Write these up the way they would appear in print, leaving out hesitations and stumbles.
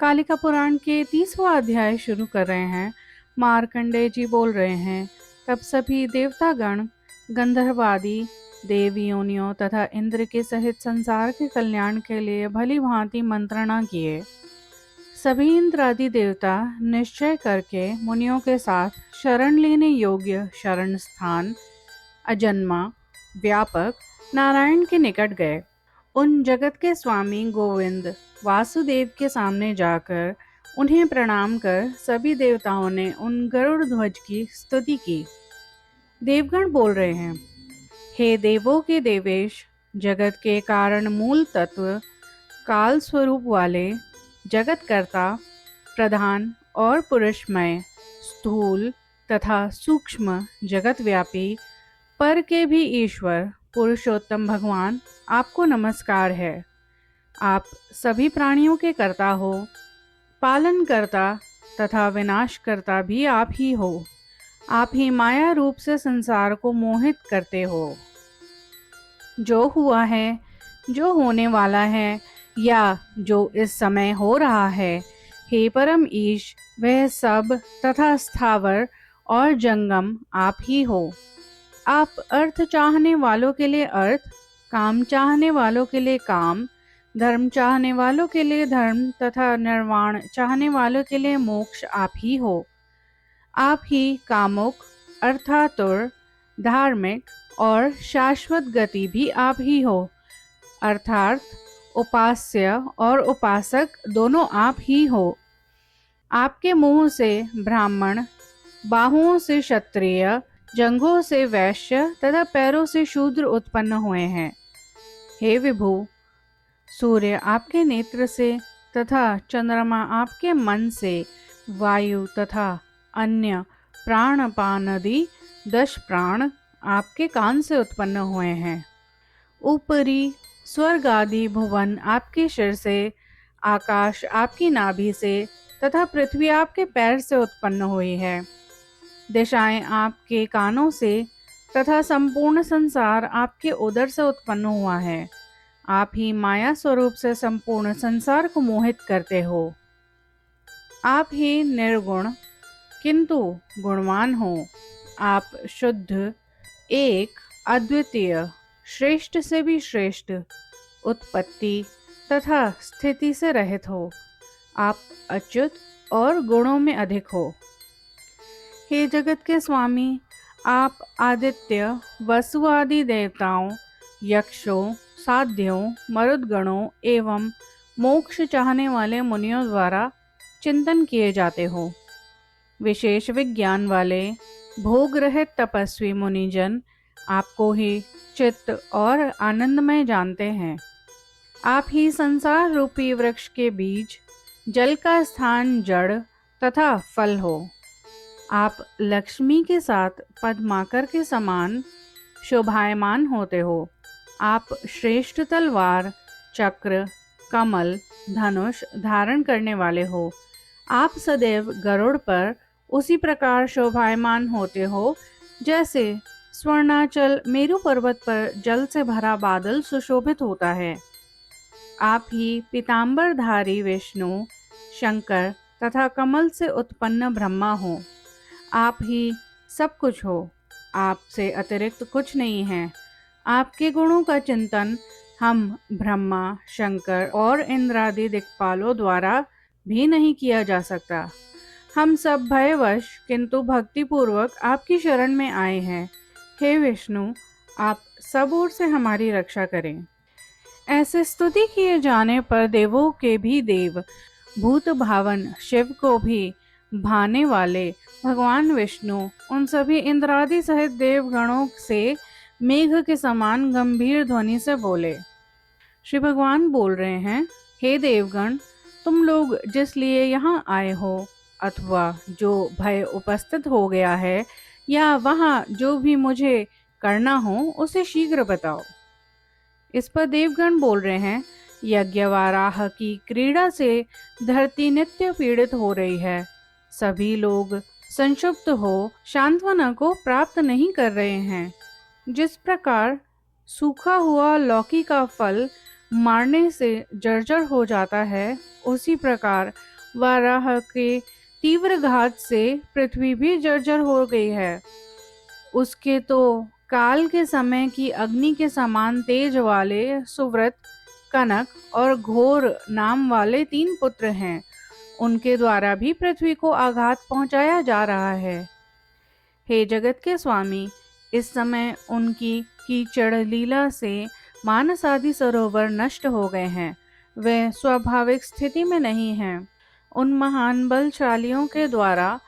कालिका पुराण के 30वां अध्याय शुरू कर रहे हैं। मार्कंडेय जी बोल रहे हैं, तब सभी देवतागण गंधर्व आदि देव योनियों तथा इंद्र के सहित संसार के कल्याण के लिए भली भांति मंत्रणा किए। सभी इंद्र आदि देवता निश्चय करके मुनियों के साथ शरण लेने योग्य शरण स्थान अजन्मा व्यापक नारायण के निकट गए। उन जगत के स्वामी गोविंद वासुदेव के सामने जाकर उन्हें प्रणाम कर सभी देवताओं ने उन गरुड़ ध्वज की स्तुति की। देवगण बोल रहे हैं, हे देवों के देवेश, जगत के कारण मूल तत्व काल स्वरूप वाले, जगत कर्ता, प्रधान और पुरुषमय, स्थूल तथा सूक्ष्म जगत व्यापी, पर के भी ईश्वर पुरुषोत्तम भगवान, आपको नमस्कार है। आप सभी प्राणियों के कर्ता हो, पालन करता तथा विनाश करता भी आप ही हो। आप ही माया रूप से संसार को मोहित करते हो। जो हुआ है, जो होने वाला है या जो इस समय हो रहा है, हे परम ईश, वह सब तथा स्थावर और जंगम आप ही हो। आप अर्थ चाहने वालों के लिए अर्थ, काम चाहने वालों के लिए काम, धर्म चाहने वालों के लिए धर्म तथा निर्वाण चाहने वालों के लिए मोक्ष आप ही हो। आप ही कामुक, अर्थातुर, धार्मिक और शाश्वत गति भी आप ही हो। अर्थात उपास्य और उपासक दोनों आप ही हो। आपके मुंह से ब्राह्मण, बाहुओं से क्षत्रिय, जंघों से वैश्य तथा पैरों से शूद्र उत्पन्न हुए हैं। हे विभु, सूर्य आपके नेत्र से तथा चंद्रमा आपके मन से, वायु तथा अन्य प्राणपानादि 10 प्राण आपके कान से उत्पन्न हुए हैं। ऊपरी स्वर्ग आदि भुवन आपके सिर से, आकाश आपकी नाभि से तथा पृथ्वी आपके पैर से उत्पन्न हुई है। दिशाएं आपके कानों से तथा संपूर्ण संसार आपके उदर से उत्पन्न हुआ है। आप ही माया स्वरूप से संपूर्ण संसार को मोहित करते हो। आप ही निर्गुण किंतु गुणवान हो। आप शुद्ध, एक, अद्वितीय, श्रेष्ठ से भी श्रेष्ठ, उत्पत्ति तथा स्थिति से रहित हो। आप अच्युत और गुणों में अधिक हो। हे जगत के स्वामी, आप आदित्य, वसु आदि देवताओं, यक्षों, साध्यों, मरुदगणों एवं मोक्ष चाहने वाले मुनियों द्वारा चिंतन किए जाते हो। विशेष विज्ञान वाले भोग रहित तपस्वी मुनिजन आपको ही चित्त और आनंदमय जानते हैं। आप ही संसार रूपी वृक्ष के बीज, जल का स्थान जड़ तथा फल हो। आप लक्ष्मी के साथ पद्माकर के समान शोभायमान होते हो। आप श्रेष्ठ तलवार, चक्र, कमल, धनुष धारण करने वाले हो। आप सदैव गरुड़ पर उसी प्रकार शोभायमान होते हो जैसे स्वर्णाचल मेरु पर्वत पर जल से भरा बादल सुशोभित होता है। आप ही पीतांबरधारी विष्णु, शंकर तथा कमल से उत्पन्न ब्रह्मा हो। आप ही सब कुछ हो, आपसे अतिरिक्त कुछ नहीं है। आपके गुणों का चिंतन हम ब्रह्मा, शंकर और इंद्रादि दिक्पालों द्वारा भी नहीं किया जा सकता। हम सब भयवश किंतु भक्तिपूर्वक आपकी शरण में आए हैं। हे विष्णु, आप सब ओर से हमारी रक्षा करें। ऐसे स्तुति किए जाने पर देवों के भी देव, भूत भावन शिव को भी भाने वाले भगवान विष्णु उन सभी इंद्रादि सहित देवगणों से मेघ के समान गंभीर ध्वनि से बोले। श्री भगवान बोल रहे हैं, हे देवगण, तुम लोग जिस लिए यहाँ आए हो अथवा जो भय उपस्थित हो गया है या वहाँ जो भी मुझे करना हो उसे शीघ्र बताओ। इस पर देवगण बोल रहे हैं, यज्ञवाराह की क्रीड़ा से धरती नित्य पीड़ित हो रही है। सभी लोग संक्षुब्ध हो सांत्वना को प्राप्त नहीं कर रहे हैं। जिस प्रकार सूखा हुआ लौकी का फल मारने से जर्जर हो जाता है, उसी प्रकार वाराह के तीव्र घात से पृथ्वी भी जर्जर हो गई है। उसके तो काल के समय की अग्नि के समान तेज वाले सुव्रत, कनक और घोर नाम वाले 3 पुत्र हैं। उनके द्वारा भी पृथ्वी को आघात पहुंचाया जा रहा है। हे जगत के स्वामी, इस समय उनकी कीचड़ लीला से मानस आदि सरोवर नष्ट हो गए हैं, वे स्वाभाविक स्थिति में नहीं हैं। उन महान बलशालियों के द्वारा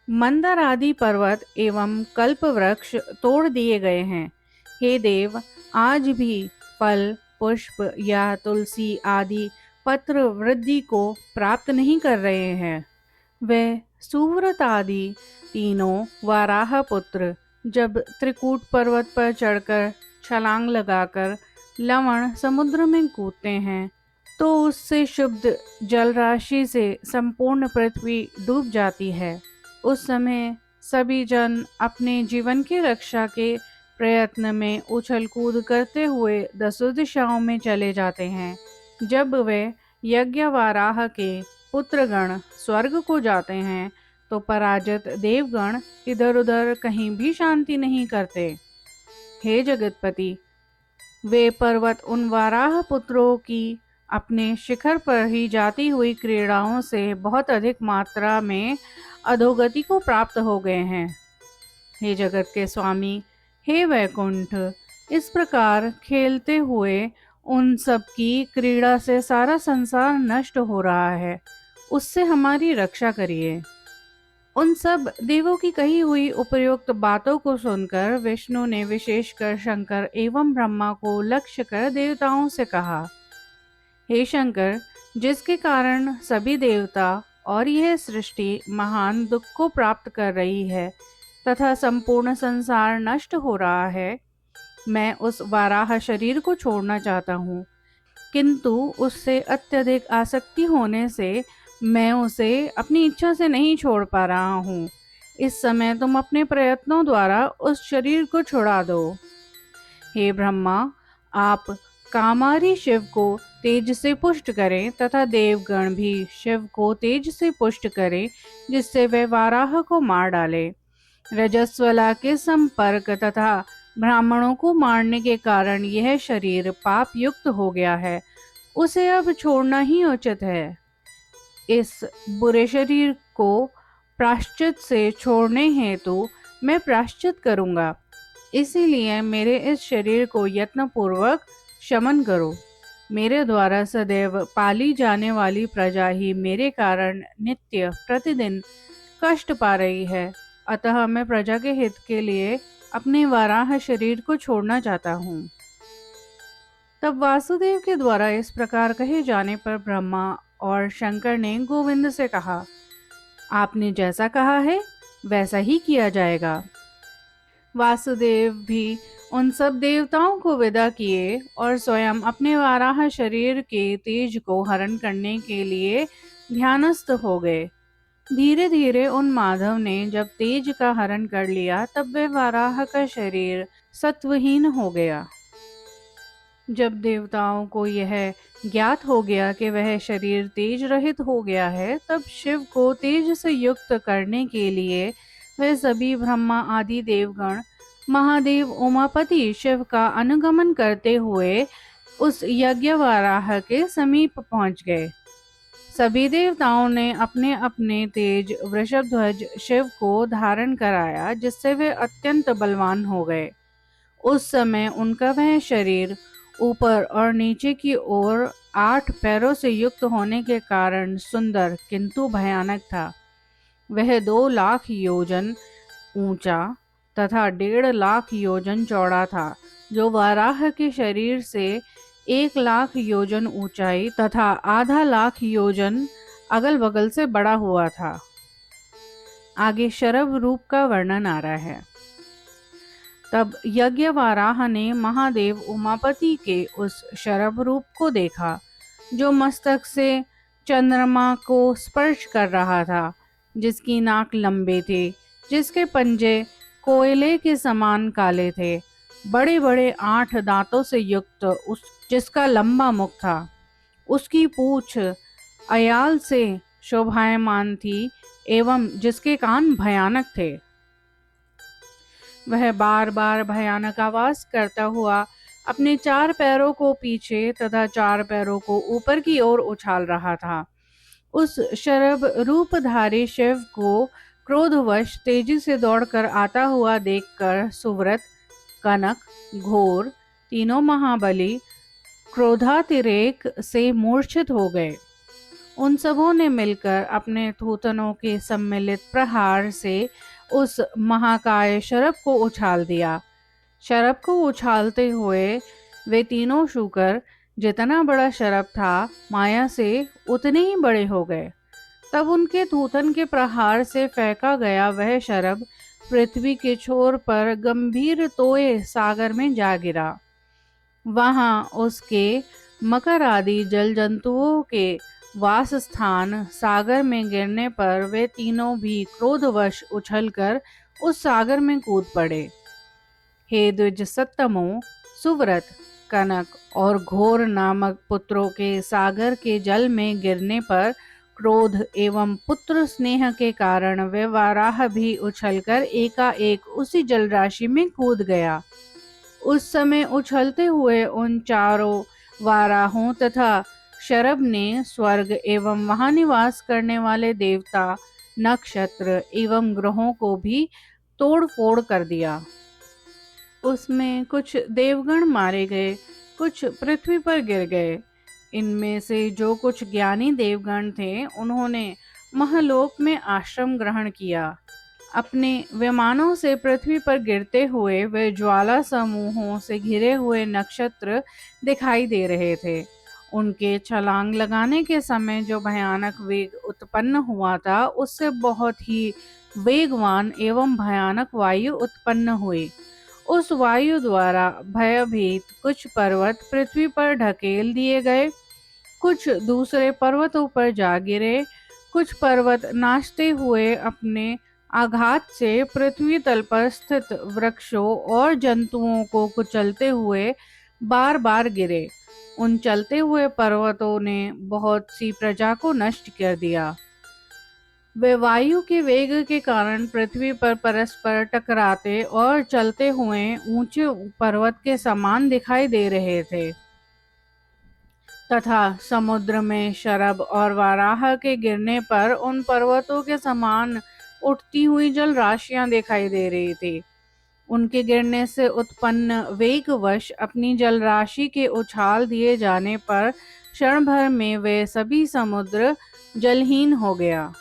मंदर आदि पर्वत एवं कल्प वृक्ष तोड़ दिए गए हैं। हे देव, आज भी फल, पुष्प या तुलसी आदि पत्र वृद्धि को प्राप्त नहीं कर रहे हैं। वे सुव्रत आदि तीनों वाराह पुत्र जब त्रिकूट पर्वत पर चढ़कर छलांग लगाकर लवण समुद्र में कूदते हैं, तो उससे शुद्ध जल राशि से संपूर्ण पृथ्वी डूब जाती है। उस समय सभी जन अपने जीवन की रक्षा के प्रयत्न में उछल कूद करते हुए 10 दिशाओं में चले जाते हैं। जब वे यज्ञ वाराह के पुत्रगण स्वर्ग को जाते हैं, तो पराजित देवगण इधर उधर कहीं भी शांति नहीं करते। हे जगतपति, वे पर्वत उन वाराह पुत्रों की अपने शिखर पर ही जाती हुई क्रीड़ाओं से बहुत अधिक मात्रा में अधोगति को प्राप्त हो गए हैं। हे जगत के स्वामी, हे वैकुंठ, इस प्रकार खेलते हुए उन सब की क्रीड़ा से सारा संसार नष्ट हो रहा है, उससे हमारी रक्षा करिए। उन सब देवों की कही हुई उपयुक्त बातों को सुनकर विष्णु ने विशेषकर शंकर एवं ब्रह्मा को लक्ष्य कर देवताओं से कहा, हे शंकर, जिसके कारण सभी देवता और यह सृष्टि महान दुख को प्राप्त कर रही है तथा संपूर्ण संसार नष्ट हो रहा है, मैं उस वाराह शरीर को छोड़ना चाहता हूँ, किंतु उससे अत्यधिक आसक्ति होने से मैं उसे अपनी इच्छा से नहीं छोड़ पा रहा हूँ। इस समय तुम अपने प्रयत्नों द्वारा उस शरीर को छुड़ा दो। हे ब्रह्मा, आप कामारी शिव को तेज से पुष्ट करें तथा देवगण भी शिव को तेज से पुष्ट करें, जिससे वे वाराह को मार डाले। रजस्वला के संपर्क तथा ब्राह्मणों को मारने के कारण यह शरीर पाप युक्त हो गया है, उसे अब छोड़ना ही उचित है। इस बुरे शरीर को प्रायश्चित से छोड़ने हेतु मैं प्रायश्चित करूंगा, इसीलिए मेरे इस शरीर को यत्नपूर्वक शमन करो। मेरे द्वारा सदैव पाली जाने वाली प्रजा ही मेरे कारण नित्य प्रतिदिन कष्ट पा रही है, अतः मैं प्रजा के हित के लिए अपने वाराह शरीर को छोड़ना चाहता हूँ। तब वासुदेव के द्वारा इस प्रकार कहे जाने पर ब्रह्मा और शंकर ने गोविंद से कहा, आपने जैसा कहा है वैसा ही किया जाएगा। वासुदेव भी उन सब देवताओं को विदा किए और स्वयं अपने वाराह शरीर के तेज को हरण करने के लिए ध्यानस्थ हो गए। धीरे धीरे उन माधव ने जब तेज का हरण कर लिया, तब वे वाराह का शरीर सत्वहीन हो गया। जब देवताओं को यह ज्ञात हो गया कि वह शरीर तेज रहित हो गया है, तब शिव को तेज से युक्त करने के लिए वे सभी ब्रह्मा आदि देवगण महादेव उमापति शिव का अनुगमन करते हुए उस यज्ञ वाराह के समीप पहुंच गए। सभी देवताओं ने अपने अपने तेज वृषभध्वज शिव को धारण कराया, जिससे वे अत्यंत बलवान हो गए। उस समय उनका वह शरीर ऊपर और नीचे की ओर 8 पैरों से युक्त होने के कारण सुंदर किंतु भयानक था। वह 2 लाख योजन ऊंचा तथा 1.5 लाख योजन चौड़ा था, जो वाराह के शरीर से 1 लाख योजन ऊंचाई तथा आधा लाख योजन अगल बगल से बड़ा हुआ था। आगे शरभ रूप का वर्णन आ रहा है। तब यज्ञ वाराह ने महादेव उमापति के उस शरभ रूप को देखा, जो मस्तक से चंद्रमा को स्पर्श कर रहा था, जिसकी नाक लंबे थे, जिसके पंजे कोयले के समान काले थे बड़े बड़े 8 दांतों से युक्त, उस जिसका लंबा मुख था। उसकी पूंछ अयाल से शोभायमान थी एवं जिसके कान भयानक थे। वह बार बार भयानक आवाज करता हुआ अपने 4 पैरों को पीछे तथा 4 पैरों को ऊपर की ओर उछाल रहा था। उस शरभ रूपधारी शिव को क्रोधवश तेजी से दौड़कर आता हुआ देखकर सुव्रत, कनक, घोर तीनों महाबली क्रोधातिरेक से मूर्छित हो गए। उन सबों ने मिलकर अपने थूथनों के सम्मिलित प्रहार से उस महाकाय शरभ को उछाल दिया। शरभ को उछालते हुए वे तीनों शूकर जितना बड़ा शरभ था, माया से उतने ही बड़े हो गए। तब उनके थूथन के प्रहार से फेंका गया वह शरभ पृथ्वी के छोर पर गंभीर तोये सागर में जा गिरा। वहां उसके मकर आदि जल जंतुओं के वास स्थान सागर में गिरने पर वे तीनों भी क्रोधवश उछलकर उस सागर में कूद पड़े। हे द्विज सत्तमो, सुव्रत, कनक और घोर नामक पुत्रों के सागर के जल में गिरने पर क्रोध एवं पुत्र स्नेह के कारण वे वाराह भी उछलकर एकाएक उसी जल राशि में कूद गया। उस समय उछलते हुए उन चारों वाराहों तथा शरभ ने स्वर्ग एवं वहां निवास करने वाले देवता, नक्षत्र एवं ग्रहों को भी तोड़ फोड़ कर दिया। उसमें कुछ देवगण मारे गए, कुछ पृथ्वी पर गिर गए। इनमें से जो कुछ ज्ञानी देवगण थे, उन्होंने महलोक में आश्रम ग्रहण किया। अपने विमानों से पृथ्वी पर गिरते हुए वे ज्वाला समूहों से घिरे हुए नक्षत्र दिखाई दे रहे थे। उनके छलांग लगाने के समय जो भयानक वेग उत्पन्न हुआ था, उससे बहुत ही वेगवान एवं भयानक वायु उत्पन्न हुई। उस वायु द्वारा भयभीत कुछ पर्वत पृथ्वी पर ढकेल दिए गए, कुछ दूसरे पर्वतों पर जा गिरे, कुछ पर्वत नाचते हुए अपने आघात से पृथ्वी तल पर स्थित वृक्षों और जंतुओं को कुचलते हुए बार बार गिरे। उन चलते हुए पर्वतों ने बहुत सी प्रजा को नष्ट कर दिया। वे वायु के वेग के कारण पृथ्वी पर परस्पर टकराते और चलते हुए ऊंचे पर्वत के समान दिखाई दे रहे थे तथा समुद्र में शरभ और वाराह के गिरने पर उन पर्वतों के समान उठती हुई जल राशियां दिखाई दे रही थी। उनके गिरने से उत्पन्न वेगवश अपनी जल राशि के उछाल दिए जाने पर क्षण भर में वे सभी समुद्र जलहीन हो गया।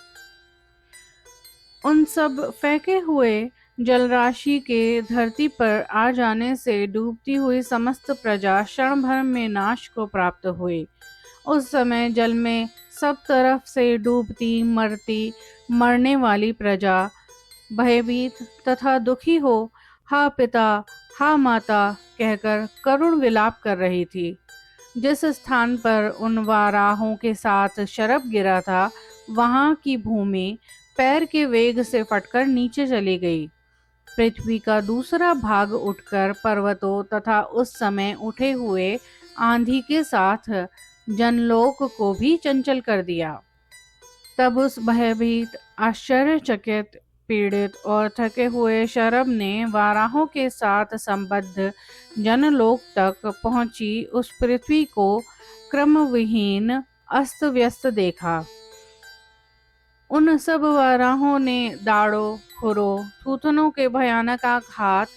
उन सब फेंके हुए जल राशि के धरती पर आ जाने से डूबती हुई समस्त प्रजा क्षण भर में नाश को प्राप्त हुई। उस समय जल में सब तरफ से डूबती मरती मरने वाली प्रजा भयभीत तथा दुखी हो हा पिता, हा माता कहकर करुण विलाप कर रही थी। जिस स्थान पर उन वाराहों के साथ शरभ गिरा था, वहां की भूमि पैर के वेग से फटकर नीचे चली गई। पृथ्वी का दूसरा भाग उठकर पर्वतों तथा उस समय उठे हुए आंधी के साथ जनलोक को भी चंचल कर दिया। तब उस भयभीत, आश्चर्यचकित, पीड़ित और थके हुए शरभ ने वाराहों के साथ संबद्ध जनलोक तक पहुंची उस पृथ्वी को क्रमविहीन अस्त व्यस्त देखा। उन सब वाराहों ने दाढ़ों, खुरों, थूथनों के भयानक आघात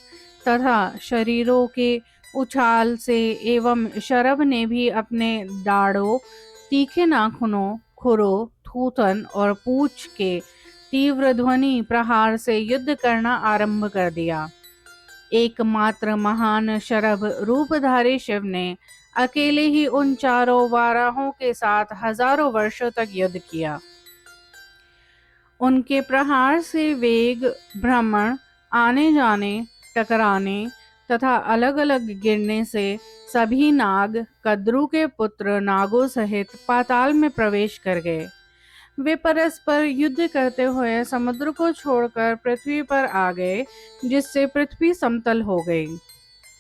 तथा शरीरों के उछाल से एवं शरभ ने भी अपने दाढ़ों, तीखे नाखूनों, खुरों, थूथन और पूंछ के तीव्र ध्वनि प्रहार से युद्ध करना आरंभ कर दिया। एकमात्र महान शरभ रूपधारी शिव ने अकेले ही उन चारों वाराहों के साथ हजारों वर्षों तक युद्ध किया। उनके प्रहार से वेग, भ्रमण, आने जाने, टकराने तथा अलग अलग गिरने से सभी नाग कद्रू के पुत्र नागों सहित पाताल में प्रवेश कर गए। वे परस्पर युद्ध करते हुए समुद्र को छोड़कर पृथ्वी पर आ गए, जिससे पृथ्वी समतल हो गई।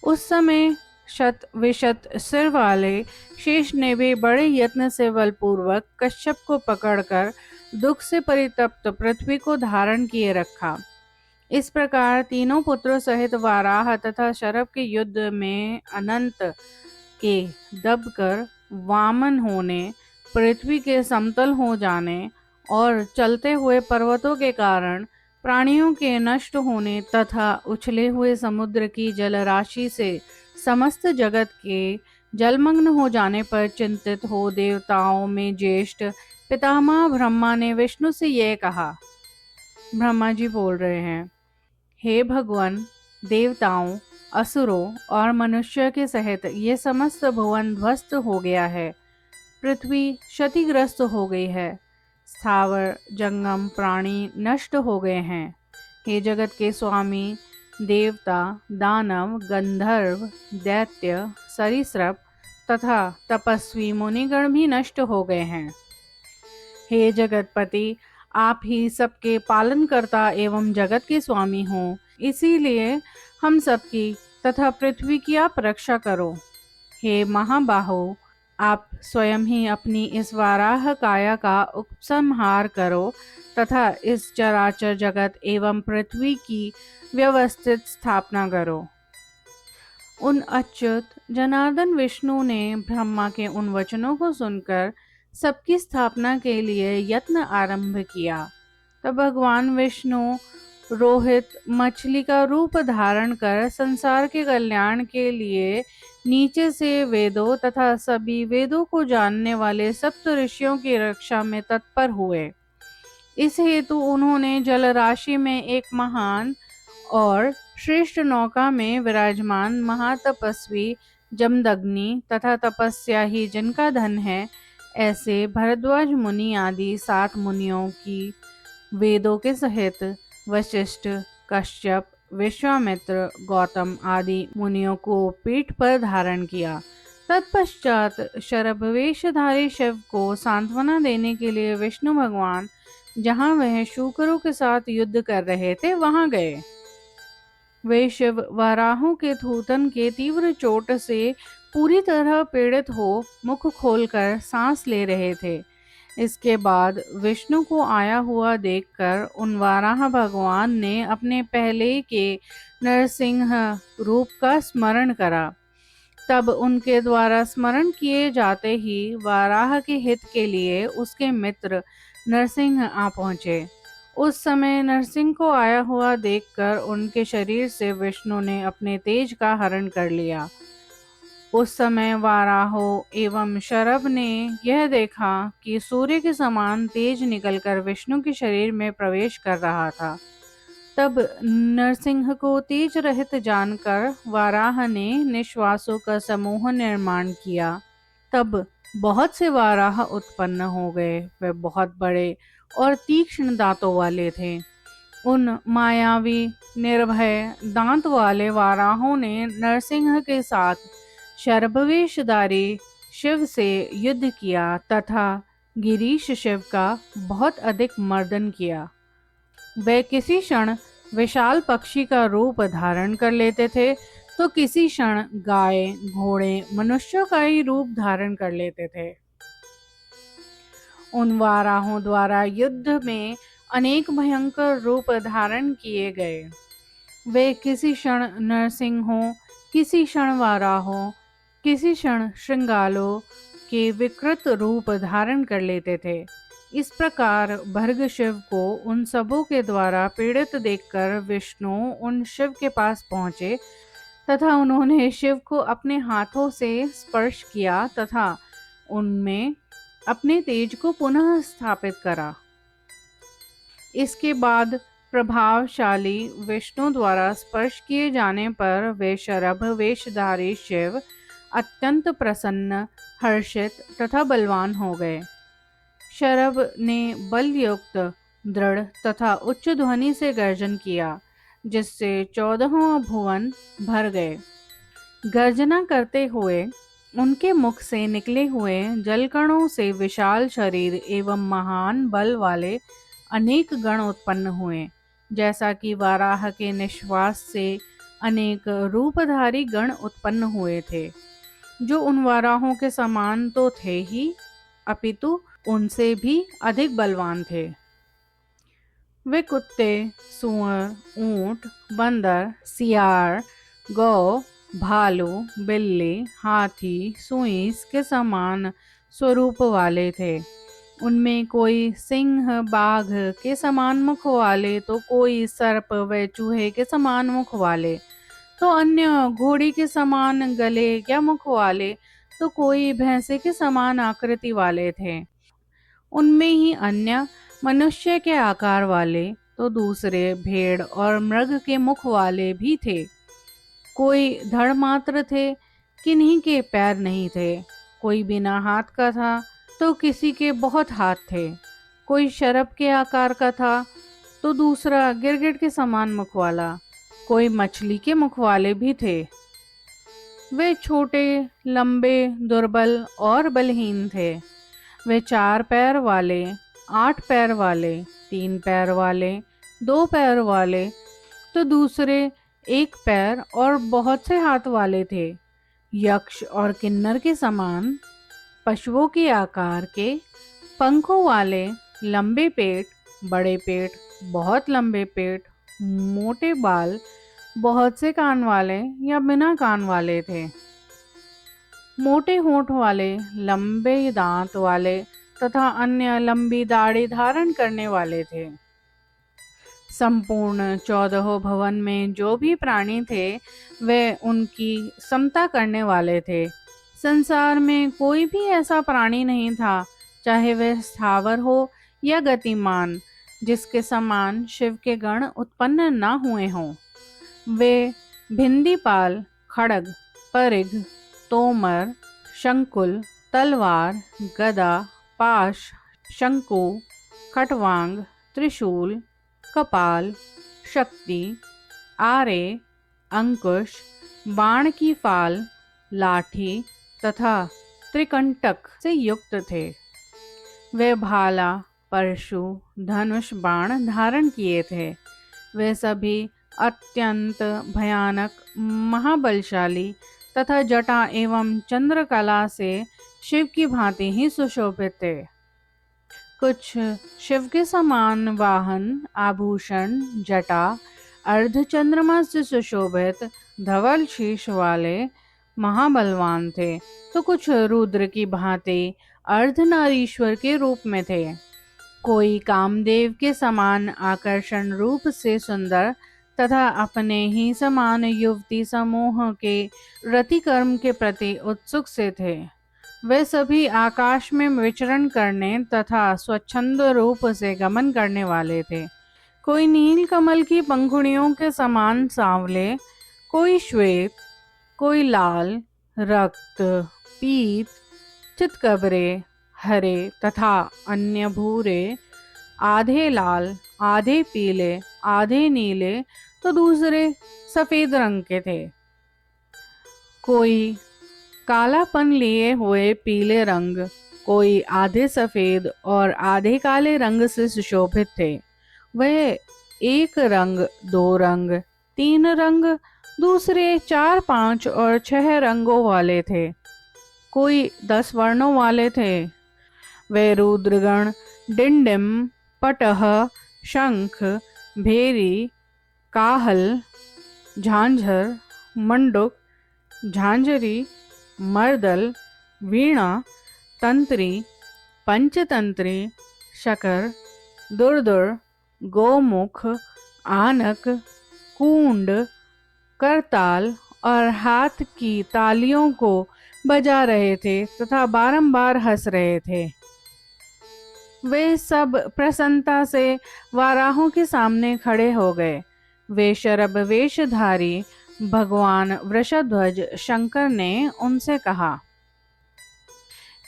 उस समय शत विशत सिर वाले शेष ने भी बड़े यत्न से बलपूर्वक कश्यप को पकड़कर दुख से परितप्त पृथ्वी को धारण किए रखा। इस प्रकार तीनों पुत्रों सहित वाराह तथा शरभ के युद्ध में अनंत के दबकर वामन होने, पृथ्वी के समतल हो जाने और चलते हुए पर्वतों के कारण प्राणियों के नष्ट होने तथा उछले हुए समुद्र की जलराशि से समस्त जगत के जलमग्न हो जाने पर चिंतित हो देवताओं में ज्येष्ठ पितामह ब्रह्मा ने विष्णु से यह कहा। ब्रह्मा जी बोल रहे हैं, हे भगवान, देवताओं, असुरों और मनुष्य के सहित ये समस्त भुवन ध्वस्त हो गया है। पृथ्वी क्षतिग्रस्त हो गई है। स्थावर जंगम प्राणी नष्ट हो गए हैं। हे जगत के स्वामी, देवता, दानव, गंधर्व, दैत्य, सरीसृप तथा तपस्वी मुनिगण भी नष्ट हो गए हैं। हे जगतपति, आप ही सबके पालनकर्ता एवं जगत के स्वामी हो, इसीलिए हम सबकी तथा पृथ्वी की आप रक्षा करो। हे महाबाहो, आप स्वयं ही अपनी इस वाराह काया का उपसंहार करो तथा इस चराचर जगत एवं पृथ्वी की व्यवस्थित स्थापना करो। उन अच्युत जनार्दन विष्णु ने ब्रह्मा के उन वचनों को सुनकर सबकी स्थापना के लिए यत्न आरंभ किया। तब भगवान विष्णु रोहित मछली का रूप धारण कर संसार के कल्याण के लिए नीचे से वेदों तथा सभी वेदों को जानने वाले सप्त ऋषियों की रक्षा में तत्पर हुए। इस हेतु उन्होंने जलराशि में एक महान और श्रेष्ठ नौका में विराजमान महातपस्वी जमदग्नि तथा तपस्या ही जिनका धन है, ऐसे भरद्वाज मुनि आदि 7 मुनियों की वेदों के सहित वशिष्ठ, कश्यप, विश्वामित्र, गौतम आदि मुनियों को पीठ पर धारण किया। तत्पश्चात शरभवेशधारी शिव को सांत्वना देने के लिए विष्णु भगवान जहाँ वह शूकरों के साथ युद्ध कर रहे थे वहां गए। वे शिव वाराहों के थूथन के तीव्र चोट से पूरी तरह पीड़ित हो मुख खोलकर सांस ले रहे थे। इसके बाद विष्णु को आया हुआ देखकर उन वाराह भगवान ने अपने पहले के नरसिंह रूप का स्मरण करा। तब उनके द्वारा स्मरण किए जाते ही वाराह के हित के लिए उसके मित्र नरसिंह आ पहुँचे। उस समय नरसिंह को आया हुआ देखकर उनके शरीर से विष्णु ने अपने तेज का हरण कर लिया। उस समय वाराहो एवं शरभ ने यह देखा कि सूर्य के समान तेज निकलकर विष्णु के शरीर में प्रवेश कर रहा था। तब नरसिंह को तेज रहित जानकर वाराह ने निश्वासों का समूह निर्माण किया। तब बहुत से वाराह उत्पन्न हो गए। वे बहुत बड़े और तीक्ष्ण दांतों वाले थे। उन मायावी निर्भय दांत वाले वाराहों ने नरसिंह के साथ शरभवेशधारी शिव से युद्ध किया तथा गिरीश शिव का बहुत अधिक मर्दन किया। वे किसी क्षण विशाल पक्षी का रूप धारण कर लेते थे तो किसी क्षण गाय, घोड़े, मनुष्यों का ही रूप धारण कर लेते थे। उन वाराहों द्वारा युद्ध में अनेक भयंकर रूप धारण किए गए। वे किसी क्षण नरसिंहों, किसी क्षण वाराहों, किसी क्षण श्रृंगालों के विकृत रूप धारण कर लेते थे। इस प्रकार भर्ग शिव को उन सबों के द्वारा पीड़ित देखकर विष्णु उन शिव के पास पहुँचे तथा उन्होंने शिव को अपने हाथों से स्पर्श किया तथा उनमें अपने तेज को पुनः स्थापित करा। इसके बाद प्रभावशाली विष्णु द्वारा स्पर्श किए जाने पर वे शरभ वेशधारी शिव अत्यंत प्रसन्न, हर्षित तथा बलवान हो गए। शरभ ने बलयुक्त, दृढ़ तथा उच्च ध्वनि से गर्जन किया, जिससे 14वां भुवन भर गए। गर्जना करते हुए उनके मुख से निकले हुए जलकणों से विशाल शरीर एवं महान बल वाले अनेक गण उत्पन्न हुए। जैसा कि वाराह के निश्वास से अनेक रूपधारी गण उत्पन्न हुए थे, जो उन वाराहों के समान तो थे ही, अपितु उनसे भी अधिक बलवान थे। वे कुत्ते, सूअर, ऊंट, बंदर, सियार, गौ, भालू, बिल्ली, हाथी, सुईस के समान स्वरूप वाले थे। उनमें कोई सिंह, बाघ के समान मुख वाले, तो कोई सर्प व चूहे के समान मुख वाले, तो अन्य घोड़ी के समान गले या मुख वाले, तो कोई भैंसे के समान आकृति वाले थे। उनमें ही अन्य मनुष्य के आकार वाले, तो दूसरे भेड़ और मृग के मुख वाले भी थे। कोई धड़ मात्र थे, किन्हीं के पैर नहीं थे। कोई बिना हाथ का था, तो किसी के बहुत हाथ थे। कोई शरभ के आकार का था, तो दूसरा गिरगिट के समान मुख वाला। कोई मछली के मुख वाले भी थे। वे छोटे, लंबे, दुर्बल और बलहीन थे। वे 4 पैर वाले, 8 पैर वाले, 3 पैर वाले, 2 पैर वाले, तो दूसरे 1 पैर और बहुत से हाथ वाले थे। यक्ष और किन्नर के समान, पशुओं के आकार के, पंखों वाले, लंबे पेट, बड़े पेट, बहुत लंबे पेट, मोटे बाल, बहुत से कान वाले या बिना कान वाले थे। मोटे होंठ वाले, लंबे दांत वाले तथा अन्य लंबी दाढ़ी धारण करने वाले थे। संपूर्ण 14 भवन में जो भी प्राणी थे, वे उनकी समता करने वाले थे। संसार में कोई भी ऐसा प्राणी नहीं था, चाहे वह स्थावर हो या गतिमान, जिसके समान शिव के गण उत्पन्न न हुए हों। वे भिंदीपाल, खड्ग, परिघ, तोमर, शंकुल, तलवार, गदा, पाश, शंकु, खटवांग, त्रिशूल, कपाल, शक्ति, आरे, अंकुश, बाण की फाल, लाठी तथा त्रिकंटक से युक्त थे। वे भाला, परशु, धनुष, बाण धारण किए थे। वे सभी अत्यंत भयानक, महाबलशाली तथा जटा एवं चंद्रकला से शिव की भांति ही सुशोभित थे। कुछ शिव के समान वाहन, आभूषण, जटा, अर्धचंद्रमा से सुशोभित धवल शीश वाले महाबलवान थे, तो कुछ रुद्र की भांति अर्धनारीश्वर के रूप में थे। कोई कामदेव के समान आकर्षण रूप से सुंदर तथा अपने ही समान युवती समूह के रतिकर्म के प्रति उत्सुक से थे। वे सभी आकाश में विचरण करने तथा स्वच्छंद रूप से गमन करने वाले थे। कोई नील कमल की पंखुड़ियों के समान सांवले, कोई श्वेत, कोई लाल, रक्त, पीत, चितकबरे, हरे तथा अन्य भूरे, आधे लाल, आधे पीले, आधे नीले, तो दूसरे सफेद रंग के थे। कोई कालापन लिए हुए पीले रंग, कोई आधे सफेद और आधे काले रंग से सुशोभित थे। वह 1 रंग, 2 रंग, 3 रंग, दूसरे 4, 5 और 6 रंगों वाले थे। कोई 10 वर्णों वाले थे। वे रुद्रगण डिंडिम, पटह, शंख, भेरी, काहल, झांझर, मंडुक, झांझरी, मर्दल, वीणा, तंत्री, पंचतंत्री, शकर, दुर्दुर, गोमुख, आनक, कूंड, करताल और हाथ की तालियों को बजा रहे थे तथा बारंबार हंस रहे थे। वे सब प्रसन्नता से वाराहों के सामने खड़े हो गए। वे शरभ वेशधारी भगवान वृषध्वज शंकर ने उनसे कहा,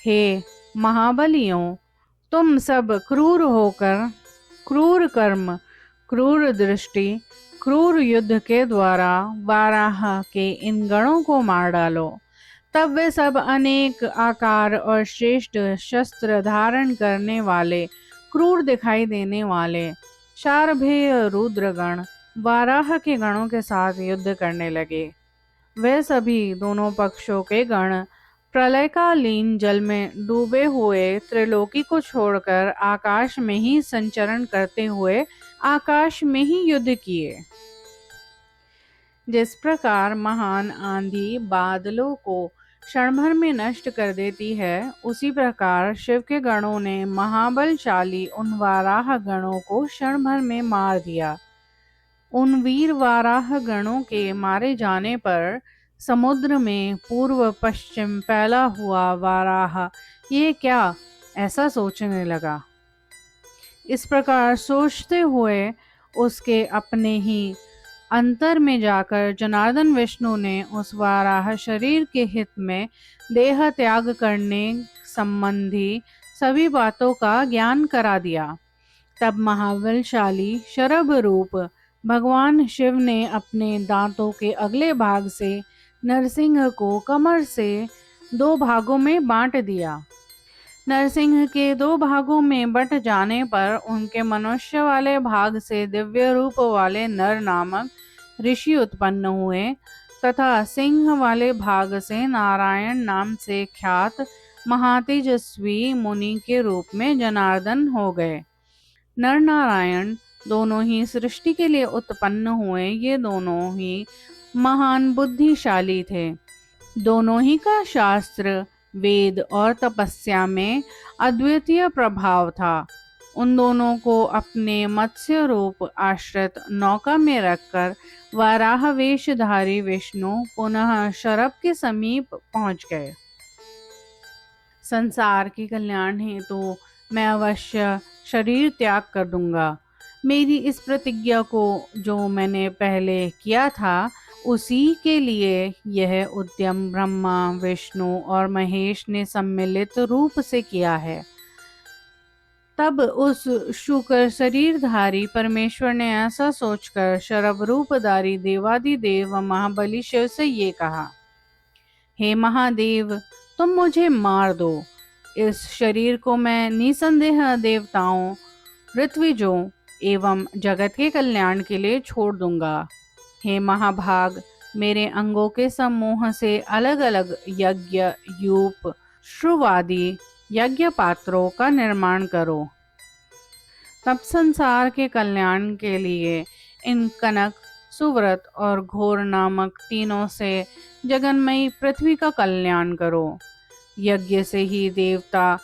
हे महाबलियों, तुम सब क्रूर होकर क्रूर कर्म, क्रूर दृष्टि, क्रूर युद्ध के द्वारा वाराह के इन गणों को मार डालो। तब वे सब अनेक आकार और श्रेष्ठ शस्त्र धारण करने वाले, क्रूर दिखाई देने वाले, शारभेय रुद्रगण वाराह के गणों के साथ युद्ध करने लगे। वे सभी दोनों पक्षों के गण प्रलयकालीन जल में डूबे हुए त्रिलोकी को छोड़कर आकाश में ही संचरण करते हुए आकाश में ही युद्ध किए। जिस प्रकार महान आंधी बादलों को क्षण भर में नष्ट कर देती है, उसी प्रकार शिव के गणों ने महाबलशाली उन वाराह गणों को क्षण भर में मार दिया। उन वीर वाराह गणों के मारे जाने पर समुद्र में पूर्व पश्चिम फैला हुआ वाराह ये क्या, ऐसा सोचने लगा। इस प्रकार सोचते हुए उसके अपने ही अंतर में जाकर जनार्दन विष्णु ने उस वाराह शरीर के हित में देह त्याग करने संबंधी सभी बातों का ज्ञान करा दिया। तब महाबलशाली शरभ रूप भगवान शिव ने अपने दांतों के अगले भाग से नरसिंह को कमर से 2 भागों में बांट दिया। नरसिंह के 2 भागों में बट जाने पर उनके मनुष्य वाले भाग से दिव्य रूप वाले नर नामक ऋषि उत्पन्न हुए तथा सिंह वाले भाग से नारायण नाम से ख्यात महातेजस्वी मुनि के रूप में जनार्दन हो गए। नर नारायण दोनों ही सृष्टि के लिए उत्पन्न हुए। ये दोनों ही महान बुद्धिशाली थे। दोनों ही का शास्त्र, वेद और तपस्या में अद्वितीय प्रभाव था। उन दोनों को अपने मत्स्य रूप आश्रित नौका में रखकर वाराह वेशधारी विष्णु पुनः शरभ के समीप पहुंच गए। संसार के कल्याण हेतु मैं अवश्य शरीर त्याग कर दूंगा। मेरी इस प्रतिज्ञा को जो मैंने पहले किया था, उसी के लिए यह उद्यम ब्रह्मा, विष्णु और महेश ने सम्मिलित रूप से किया है। तब उस शुक्र शरीरधारी परमेश्वर ने ऐसा सोचकर शरभ रूपधारी देवादिदेव महाबली शिव से ये कहा, हे महादेव, तुम मुझे मार दो। इस शरीर को मैं निसंदेह देवताओं, ऋत्विजों एवं जगत के कल्याण के लिए छोड़ दूंगा। हे महाभाग, मेरे अंगों के समूह से अलग अलग यज्ञ यूप श्रुवादि यज्ञ पात्रों का निर्माण करो। तब संसार के कल्याण के लिए इन कनक, सुव्रत और घोर नामक तीनों से जगन्मयी पृथ्वी का कल्याण करो। यज्ञ से ही देवता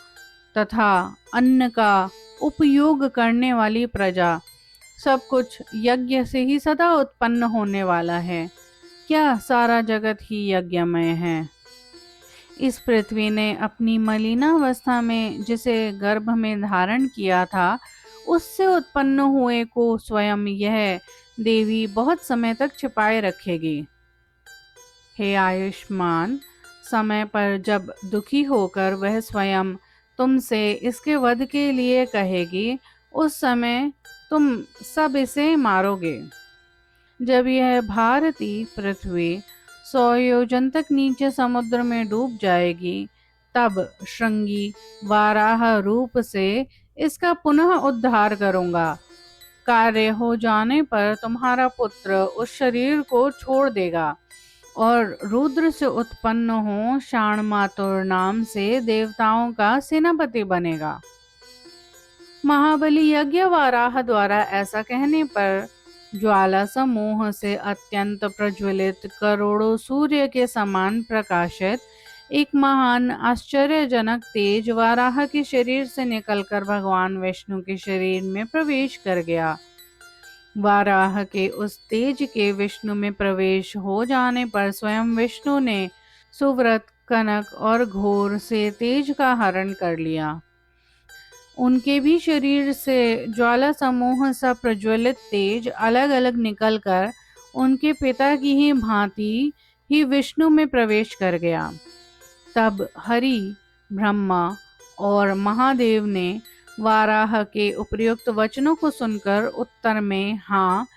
तथा अन्न का उपयोग करने वाली प्रजा, सब कुछ यज्ञ से ही सदा उत्पन्न होने वाला है। क्या सारा जगत ही यज्ञमय है? इस पृथ्वी ने अपनी मलिनावस्था में जिसे गर्भ में धारण किया था, उससे उत्पन्न हुए को स्वयं यह देवी बहुत समय तक छिपाए रखेगी। हे आयुष्मान, समय पर जब दुखी होकर वह स्वयं तुमसे इसके वध के लिए कहेगी, उस समय तुम सब इसे मारोगे। जब यह भारती पृथ्वी 100 योजन तक नीचे समुद्र में डूब जाएगी, तब श्रृंगी वाराह रूप से इसका पुनः उद्धार करूंगा। कार्य हो जाने पर तुम्हारा पुत्र उस शरीर को छोड़ देगा और रुद्र से उत्पन्न हो शाणमातुर नाम से देवताओं का सेनापति बनेगा। महाबली यज्ञ वाराह द्वारा ऐसा कहने पर ज्वाला समूह से अत्यंत प्रज्वलित करोड़ों सूर्य के समान प्रकाशित एक महान आश्चर्यजनक तेज वाराह के शरीर से निकलकर भगवान विष्णु के शरीर में प्रवेश कर गया। वाराह के उस तेज के विष्णु में प्रवेश हो जाने पर स्वयं विष्णु ने सुव्रत, कनक और घोर से तेज का हरण कर लिया। उनके भी शरीर से ज्वाला समूह सा प्रज्वलित तेज अलग अलग निकलकर उनके पिता की ही भांति ही विष्णु में प्रवेश कर गया। तब हरि, ब्रह्मा और महादेव ने वाराह के उपयुक्त वचनों को सुनकर उत्तर में हाँ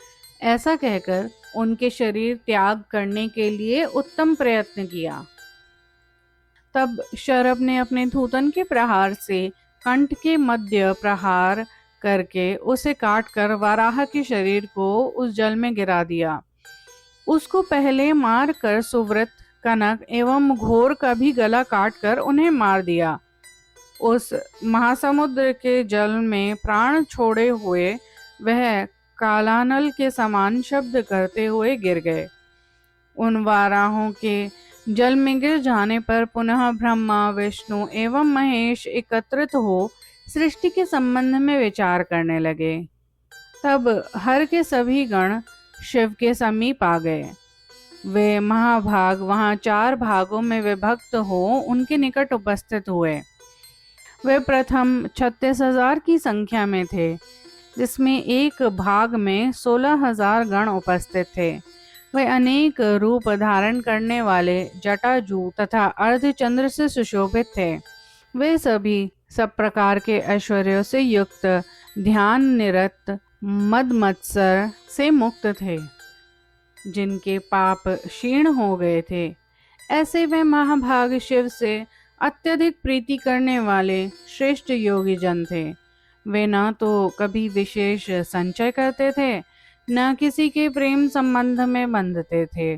ऐसा कहकर उनके शरीर त्याग करने के लिए उत्तम प्रयत्न किया। तब शरभ ने अपने धूतन के प्रहार से कंठ के मध्य प्रहार करके उसे काटकर वाराह के शरीर को उस जल में गिरा दिया। उसको पहले मार कर सुव्रत, कनक एवं घोर का भी गला काटकर उन्हें मार दिया। उस महासमुद्र के जल में प्राण छोड़े हुए वह कालानल के समान शब्द करते हुए गिर गए। उन वाराहों के जल में गिर जाने पर पुनः ब्रह्मा, विष्णु एवं महेश एकत्रित हो सृष्टि के संबंध में विचार करने लगे। तब हर के सभी गण शिव के समीप आ गए। वे महाभाग वहां 4 भागों में विभक्त हो उनके निकट उपस्थित हुए। वे प्रथम 36,000 की संख्या में थे, जिसमें एक भाग में 16,000 गण उपस्थित थे। वे अनेक रूप धारण करने वाले जटाजू तथा अर्धचंद्र से सुशोभित थे। वे सभी सब प्रकार के ऐश्वर्यों से युक्त, ध्यान निरत, मद मत्सर से मुक्त थे, जिनके पाप क्षीण हो गए थे। ऐसे वे महाभाग शिव से अत्यधिक प्रीति करने वाले श्रेष्ठ योगी जन थे। वे न तो कभी विशेष संचय करते थे, न किसी के प्रेम संबंध में बंधते थे।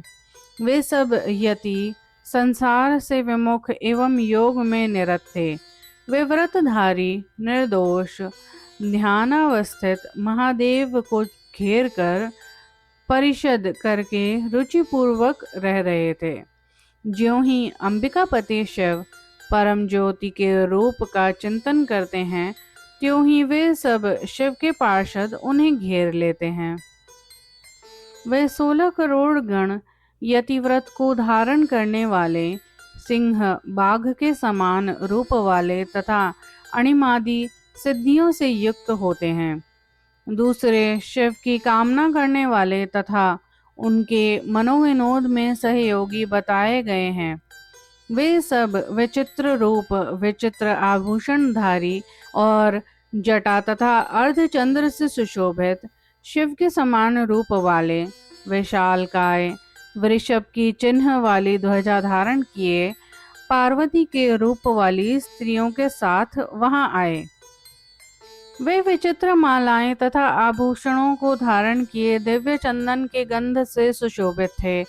वे सब यति, संसार से विमुख एवं योग में निरत थे। वे व्रतधारी, निर्दोष, ध्यानावस्थित महादेव को घेर कर परिषद करके रुचिपूर्वक रह रहे थे। ज्यों ही अंबिकापति शिव परम ज्योति के रूप का चिंतन करते हैं, त्यों ही वे सब शिव के पार्षद उन्हें घेर लेते हैं। वे 16 करोड़ गण यतिव्रत को धारण करने वाले, सिंह बाघ के समान रूप वाले तथा अणिमादि सिद्धियों से युक्त होते हैं। दूसरे शिव की कामना करने वाले तथा उनके मनोविनोद में सहयोगी बताए गए हैं। वे सब विचित्र रूप, विचित्र आभूषणधारी और जटा तथा अर्धचंद्र से सुशोभित, शिव के समान रूप वाले, विशालकाय, वृषभ की चिन्ह वाली ध्वजा धारण किए, पार्वती के रूप वाली स्त्रियों के साथ वहां आए। वे विचित्र मालाएं तथा आभूषणों को धारण किए दिव्य चंदन के गंध से सुशोभित थे।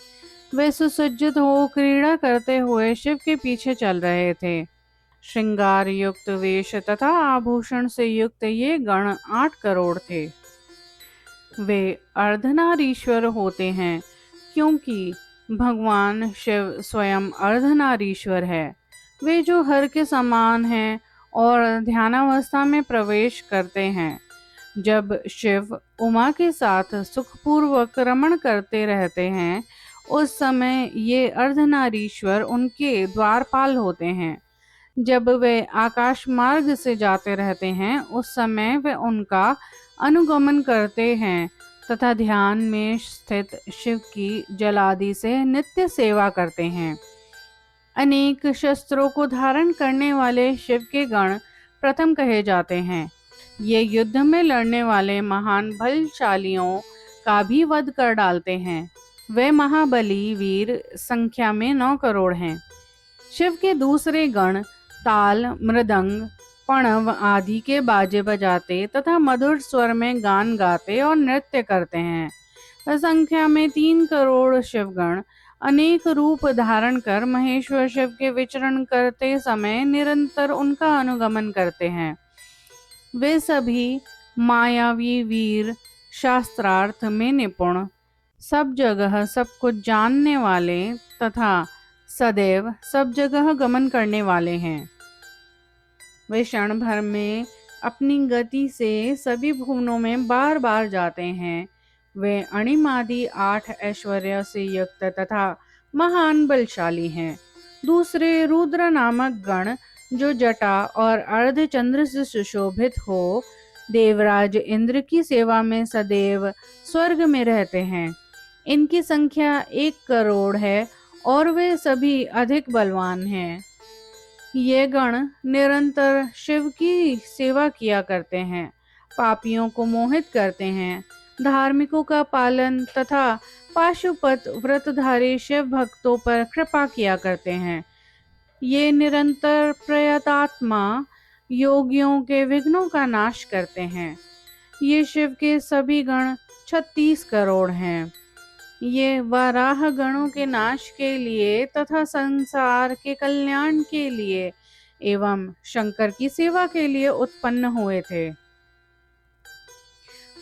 वे सुसज्जित हो क्रीड़ा करते हुए शिव के पीछे चल रहे थे। श्रृंगार युक्त वेश तथा आभूषण से युक्त ये गण 8 करोड़ थे। वे अर्धनारीश्वर होते हैं, क्योंकि भगवान शिव स्वयं अर्धनारीश्वर है। वे जो हर के समान हैं और ध्यानावस्था में प्रवेश करते हैं। जब शिव उमा के साथ सुखपूर्वक रमण करते रहते हैं, उस समय ये अर्धनारीश्वर उनके द्वारपाल होते हैं। जब वे आकाश मार्ग से जाते रहते हैं, उस समय वे उनका अनुगमन करते हैं तथा ध्यान में स्थित शिव की जलादि से नित्य सेवा करते हैं। अनेक शस्त्रों को धारण करने वाले शिव के गण प्रथम कहे जाते हैं। ये युद्ध में लड़ने वाले महान बलशालियों का भी वध कर डालते हैं। वे महाबली वीर संख्या में 9 करोड़ हैं। शिव के दूसरे गण ताल, मृदंग, पणव आदि के बाजे बजाते तथा मधुर स्वर में गान गाते और नृत्य करते हैं। संख्या में 3 करोड़ शिवगण अनेक रूप धारण कर महेश्वर शिव के विचरण करते समय निरंतर उनका अनुगमन करते हैं। वे सभी मायावी वीर, शास्त्रार्थ में निपुण, सब जगह सब कुछ जानने वाले तथा सदैव सब जगह गमन करने वाले हैं। वे क्षण भर में अपनी गति से सभी भुवनों में बार बार जाते हैं। वे अणिमादि 8 ऐश्वर्य से युक्त तथा महान बलशाली हैं। दूसरे रुद्र नामक गण जो जटा और अर्धचंद्र से सुशोभित हो, देवराज इंद्र की सेवा में सदैव स्वर्ग में रहते हैं। इनकी संख्या 1 करोड़ है और वे सभी अधिक बलवान हैं। ये गण निरंतर शिव की सेवा किया करते हैं, पापियों को मोहित करते हैं, धार्मिकों का पालन तथा पाशुपत व्रतधारी शिव भक्तों पर कृपा किया करते हैं। ये निरंतर प्रयतात्मा योगियों के विघ्नों का नाश करते हैं। ये शिव के सभी गण 36 करोड़ हैं। ये वाराह गणों के नाश के लिए तथा संसार के कल्याण के लिए एवं शंकर की सेवा के लिए उत्पन्न हुए थे।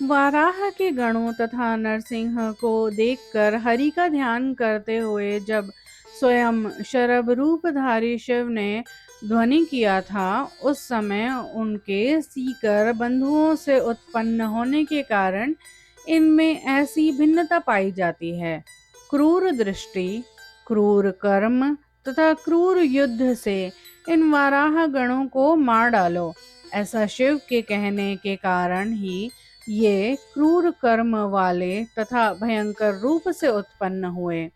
वाराह के गणों तथा नरसिंह को देखकर हरि का ध्यान करते हुए जब स्वयं शरभ रूपधारी शिव ने ध्वनि किया था, उस समय उनके सीकर बंधुओं से उत्पन्न होने के कारण इनमें ऐसी भिन्नता पाई जाती है। क्रूर दृष्टि, क्रूर कर्म तथा क्रूर युद्ध से इन वाराह गणों को मार डालो, ऐसा शिव के कहने के कारण ही ये क्रूर कर्म वाले तथा भयंकर रूप से उत्पन्न हुए।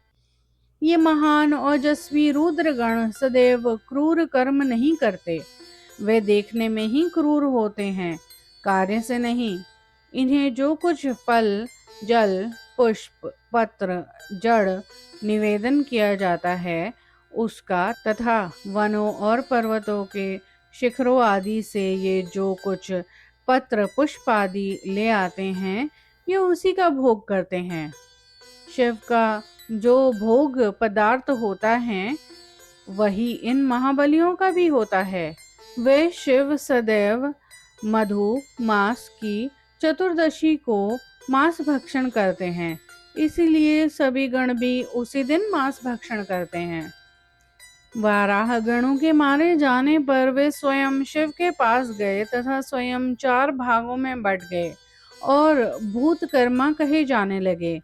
ये महान ओजस्वी रुद्रगण सदैव क्रूर कर्म नहीं करते, वे देखने में ही क्रूर होते हैं, कार्य से नहीं। इन्हें जो कुछ फल, जल, पुष्प, पत्र, जड़ निवेदन किया जाता है उसका तथा वनों और पर्वतों के शिखरों आदि से ये जो कुछ पत्र पुष्प आदि ले आते हैं, ये उसी का भोग करते हैं। शिव का जो भोग पदार्थ होता है वही इन महाबलियों का भी होता है। वे शिव सदैव मधु मास की चतुर्दशी को मांस भक्षण करते हैं, इसीलिए सभी गण भी उसी दिन मांस भक्षण करते हैं। वाराह गणों के मारे जाने पर वे स्वयं शिव के पास गए तथा स्वयं 4 भागों में बट गए और भूतकर्मा कहे जाने लगे।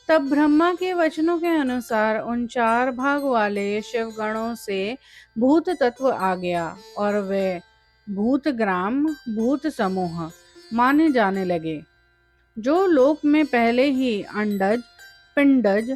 तब ब्रह्मा के वचनों के अनुसार उन 4 भाग वाले शिव गणों से भूत तत्व आ गया और वे भूतग्राम, भूत समूह माने जाने लगे। जो लोक में पहले ही अंडज, पिंडज,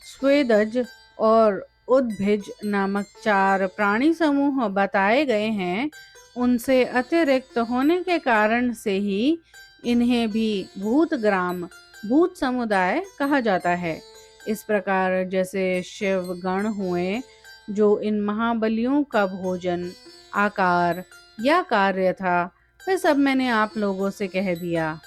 स्वेदज और उद्भिज नामक 4 प्राणी समूह बताए गए हैं, उनसे अतिरिक्त होने के कारण से ही इन्हें भी भूतग्राम, भूत समुदाय कहा जाता है। इस प्रकार जैसे शिव गण हुए जो इन महाबलियों का भोजन, आकार या कार्य था, वह सब मैंने आप लोगों से कह दिया।